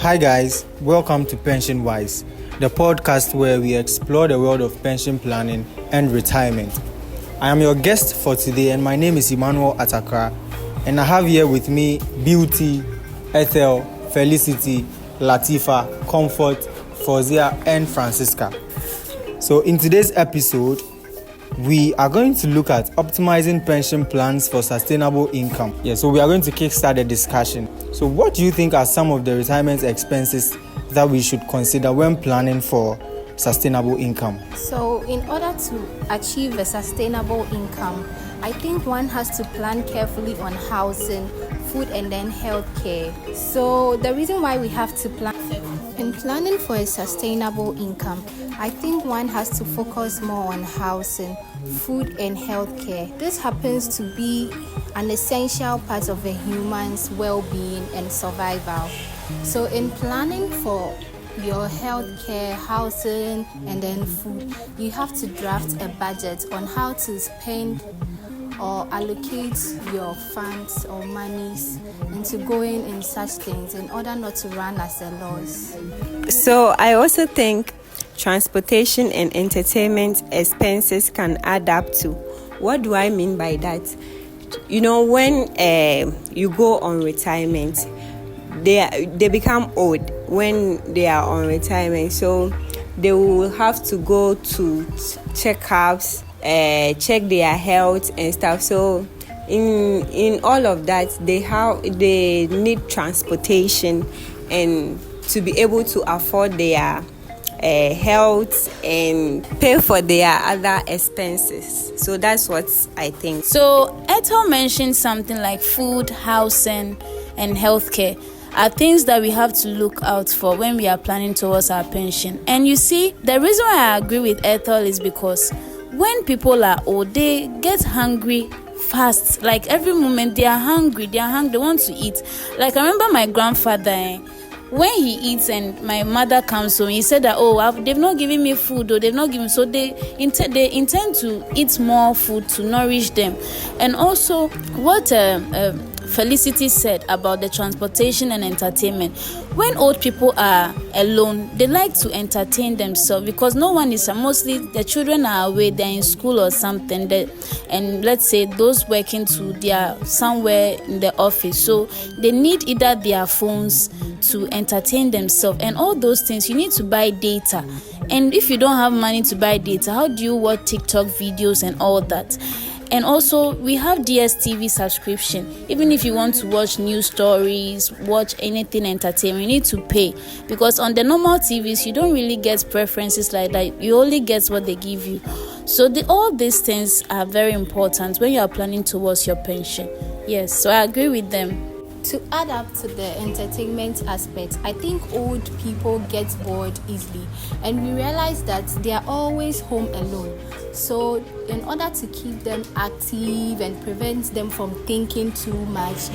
Hi guys, welcome to Pension Wise, the podcast where we explore the world of pension planning and retirement. I am your guest for today and my name is Emmanuel Atakra, and I have here with me Beauty, Ethel, Felicity, Latifa, Comfort, Fozia and Francisca. So in today's episode, we are going to look at optimizing pension plans for sustainable income. So we are going to kickstart the discussion. So what do you think are some of the retirement expenses that we should consider when planning for sustainable income? So in order to achieve a sustainable income, I think one has to plan carefully on housing, food, and then healthcare. So the reason why we have to plan in planning for a sustainable income, I think one has to focus more on housing, food, and healthcare. This happens to be an essential part of a human's well-being and survival. So in planning for your healthcare, housing, and then food, you have to draft a budget on how to spend or allocate your funds or monies into going in such things in order not to run as a loss. So I also think transportation and entertainment expenses can add up to. What do I mean by that? When you go on retirement, they become old when they are on retirement, so they will have to go to checkups, check their health and stuff. So in all of that, they need transportation and to be able to afford their health and pay for their other expenses. So that's what I think. So Ethel mentioned something like food, housing, and healthcare are things that we have to look out for when we are planning towards our pension. And you see, the reason why I agree with Ethel is because when people are old, they get hungry fast. Like every moment they are hungry, they want to eat. Like I remember my grandfather, when he eats and my mother comes home, he said that, they've not given me food, or they've not given, so they intend to eat more food to nourish them. And also what Felicity said about the transportation and entertainment. When old people are alone, they like to entertain themselves because no one is, mostly the children are away, they're in school or something, and let's say those working they are somewhere in the office, so they need either their phones to entertain themselves, and all those things you need to buy data. And if you don't have money to buy data, how do you watch TikTok videos and all that? And also, we have DSTV subscription. Even if you want to watch news stories, watch anything entertainment, you need to pay. Because on the normal TVs, you don't really get preferences like that. You only get what they give you. So all these things are very important when you are planning towards your pension. Yes, so I agree with them. To add up to the entertainment aspect, I think old people get bored easily, and we realize that they are always home alone. So in order to keep them active and prevent them from thinking too much,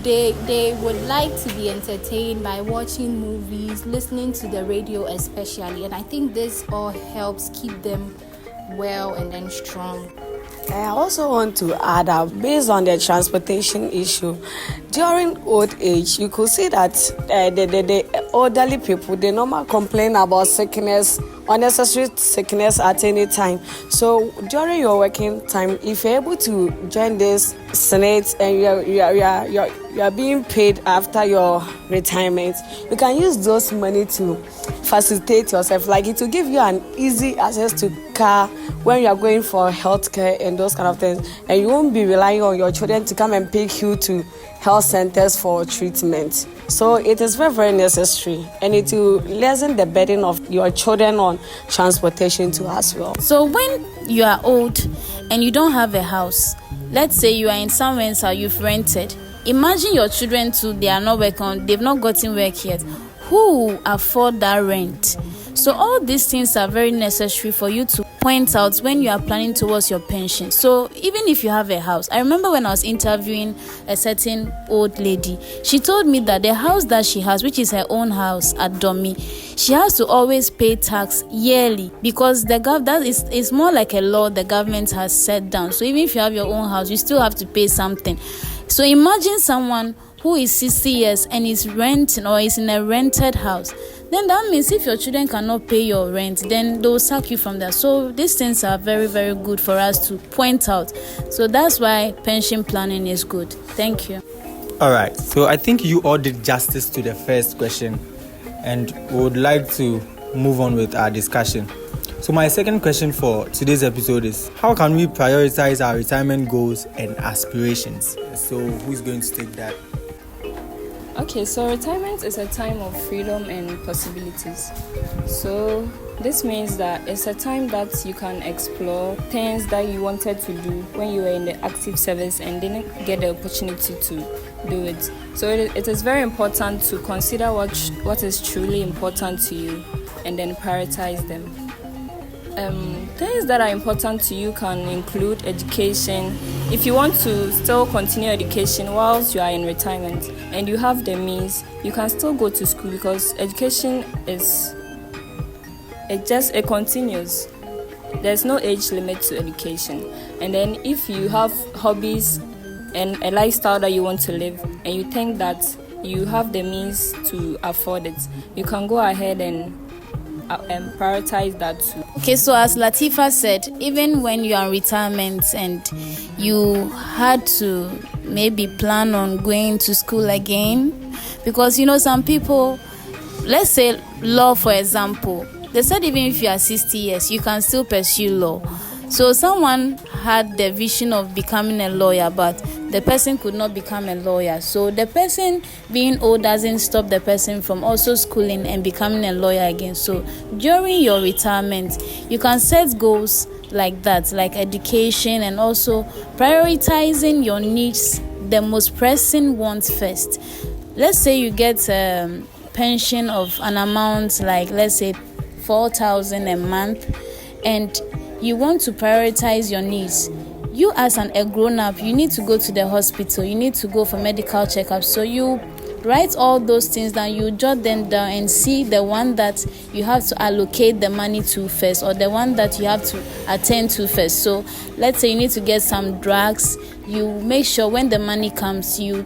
they would like to be entertained by watching movies, listening to the radio especially, and I think this all helps keep them well and then strong. I also want to add up, based on the transportation issue, during old age, you could see that the elderly people, they normally complain about sickness, unnecessary sickness at any time. So during your working time, if you're able to join this Senate and you are being paid after your retirement, you can use those money to facilitate yourself. Like it will give you an easy access to car when you are going for healthcare and those kind of things, and you won't be relying on your children to come and pick you to health centers for treatment. So it is very, very necessary, and it will lessen the burden of your children on transportation too as well. So when you are old and you don't have a house, let's say you are in somewhere else, you've rented. Imagine your children too, they are not working, they've not gotten work yet. Who will afford that rent? So all these things are very necessary for you to point out when you are planning towards your pension. So even if you have a house, I remember when I was interviewing a certain old lady, she told me that the house that she has, which is her own house at Domi, she has to always pay tax yearly because that is more like a law the government has set down. So even if you have your own house, you still have to pay something. So imagine someone who is 60 years and is renting or is in a rented house, then that means if your children cannot pay your rent, then they will sack you from there. So these things are very, very good for us to point out. So that's why pension planning is good. Thank you. All right, so I think you all did justice to the first question, and we would like to move on with our discussion. So my second question for today's episode is, how can we prioritize our retirement goals and aspirations? So who's going to take that? Okay, so retirement is a time of freedom and possibilities. So this means that it's a time that you can explore things that you wanted to do when you were in the active service and didn't get the opportunity to do it. So it is very important to consider what is truly important to you and then prioritize them. Things that are important to you can include education. If you want to still continue education whilst you are in retirement and you have the means, you can still go to school, because education it continues. There's no age limit to education. And then if you have hobbies and a lifestyle that you want to live and you think that you have the means to afford it, you can go ahead and prioritize that too. Okay, so as Latifa said, even when you are in retirement and you had to maybe plan on going to school again, because some people, let's say law for example, they said even if you are 60 years, you can still pursue law. So someone had the vision of becoming a lawyer, but the person could not become a lawyer. So the person being old doesn't stop the person from also schooling and becoming a lawyer again. So during your retirement, you can set goals like that, like education, and also prioritizing your needs, the most pressing ones first. Let's say you get a pension of an amount like, let's say, 4,000 a month, and you want to prioritize your needs. You as a grown-up, you need to go to the hospital, you need to go for medical checkups. So you write all those things down, you jot them down and see the one that you have to allocate the money to first, or the one that you have to attend to first. So let's say you need to get some drugs, you make sure when the money comes, you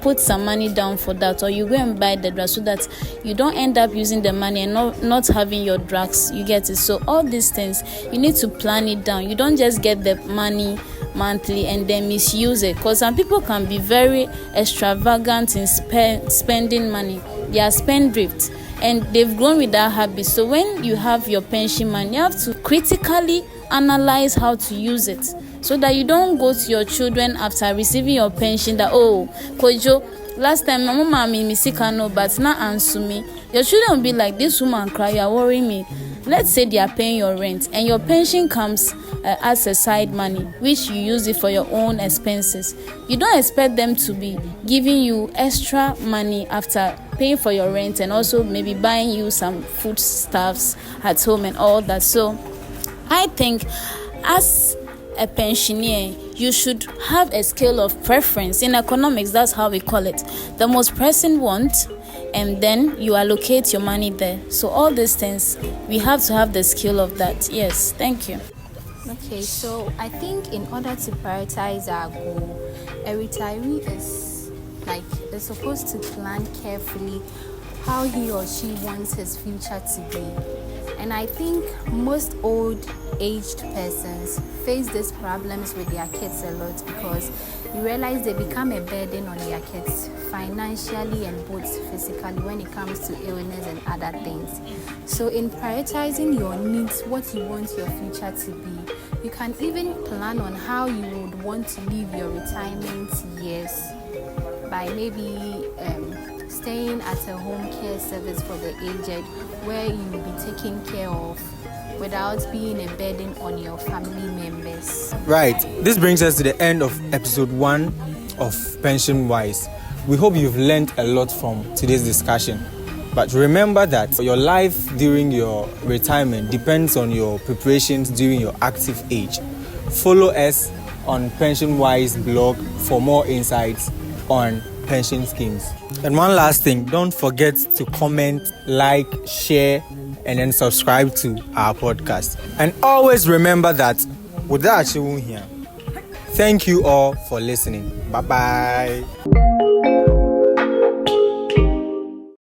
put some money down for that, or you go and buy the drugs, so that you don't end up using the money and not having your drugs. You get it? So all these things, you need to plan it down. You don't just get the money monthly and then misuse it, because some people can be very extravagant in spending money. They are spendthrift and they've grown with that habit. So when you have your pension money, you have to critically analyze how to use it, so that you don't go to your children after receiving your pension that, oh, Kojo, last time my mama made me sick, no, but now answer me. Your children will be like, this woman cry, you are worrying me. Let's say they are paying your rent and your pension comes as a side money, which you use it for your own expenses. You don't expect them to be giving you extra money after paying for your rent and also maybe buying you some food stuffs at home and all that. So I think as a pensioner, you should have a scale of preference. In economics, that's how we call it. The most pressing want, and then you allocate your money there. So all these things, we have to have the skill of that. Yes, thank you. Okay, so I think in order to prioritize our goal, a retiree is supposed to plan carefully how he or she wants his future to be. And I think most old-aged persons face these problems with their kids a lot, because you realize they become a burden on their kids financially and both physically when it comes to illness and other things. So in prioritizing your needs, what you want your future to be, you can even plan on how you would want to live your retirement years by maybe staying at a home care service for the aged, where you'll be taken care of without being a burden on your family members. Right. This brings us to the end of episode 1 of Pension Wise. We hope you've learned a lot from today's discussion. But remember that your life during your retirement depends on your preparations during your active age. Follow us on Pension Wise blog for more insights on pension schemes. And one last thing, don't forget to comment, like, share, and then subscribe to our podcast. And always remember that without you here, Thank you all for listening. Bye bye.